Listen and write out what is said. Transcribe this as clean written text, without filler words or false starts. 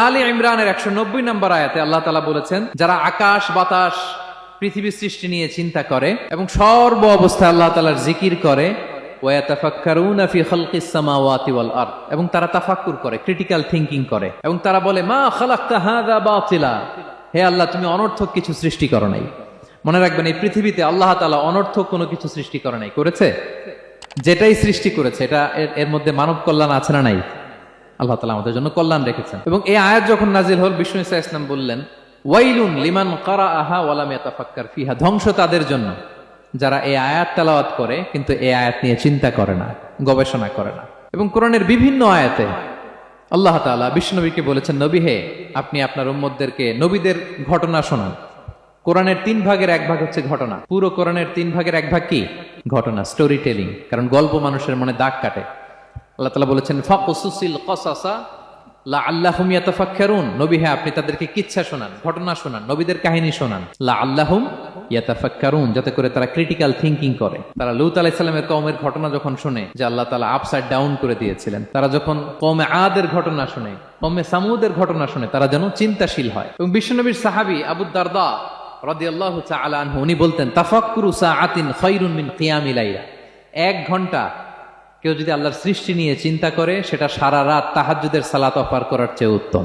আলী ইমরানের 190 নম্বর আয়াতে আল্লাহ তাআলা বলেছেন, যারা আকাশ বাতাস পৃথিবী সৃষ্টি নিয়ে চিন্তা করে এবং সর্ব অবস্থায় আল্লাহ তাআলার জিকির করে, ওয়ায়াতাফাক্কারুনা ফি খালকিস সামাওয়াতি ওয়াল আরদ, এবং তারা তাফাক্কুর করে, ক্রিটিক্যাল থিংকিং করে, এবং তারা বলে মা খালাকতা হাযা বাতিলা, হে আল্লাহ তুমি অনর্থক কিছু সৃষ্টি করো নাই। মনে রাখবেন, এই পৃথিবীতে আল্লাহ তাআলা অনর্থক কোনো কিছু সৃষ্টি করে নাই, করেছে? যেটাই সৃষ্টি করেছে এটা এর মধ্যে মানব কল্যাণ আছে না নাই? আল্লাহ তাআলা আমাদের জন্য কল্যাণ রেখেছেন। এবং এই আয়াত যখন নাজিল হল, বিষ্ণু ঈসা ইসলাম বললেন, ওয়াইলুন লিমান কারাআহা ওয়া লাম ইয়াতাফাক্কার ফিহা, ধ্বংস তাদের জন্য যারা এই আয়াত তেলাওয়াত করে কিন্তু এই আয়াত নিয়ে চিন্তা করে না, গবেষণা করে না। এবং কোরআনের বিভিন্ন আয়াতে আল্লাহ তাআলা বিষ্ণুনবীকে বলেছেন, নবী হে, আপনি আপনার উম্মতদেরকে নবীদের ঘটনা শোনান। কোরআনের 3 ভাগের 1 ভাগ হচ্ছে ঘটনা। পুরো কোরআনের 3 ভাগের 1 ভাগ কি? ঘটনা, স্টোরি টেলিং। কারণ গল্প মানুষের মনে দাগ কাটে। আল্লাহ তাআলা বলেছেন, ফাকুসুসিল কসাসা লাআল্লাহুম ইয়াতাফাক্কারুন, নবী হে আপনি তাদেরকে কিচ্ছা শোনান, ঘটনা শোনান, নবীদের কাহিনী শোনান, লাআল্লাহুম ইয়াতাফাক্কারুন, যাতে করে তারা ক্রিটিক্যাল থিংকিং করে। তারা লূত আলাইহিস সালামের কওমের ঘটনা যখন শুনে যে আল্লাহ তাআলা আপসাইড ডাউন করে দিয়েছিলেন, তারা যখন কওমে আদের ঘটনা শুনে, কওমে সামুদের ঘটনা শুনে, তারা যেন চিন্তাশীল হয়। এবং বিশ্বনবীর সাহাবী আবু দারদা রাদিয়াল্লাহু তাআলা আনহু, উনি বলতেন, তাফাক্কুরু সাআতিন খায়রুন মিন কিয়ামিল লাইলা, 1 ঘন্টা কেউ যদি আল্লাহর সৃষ্টি নিয়ে চিন্তা করে, সেটা সারা রাত তাহাজ্জুদের সালাত অফার করার চেয়ে উত্তম।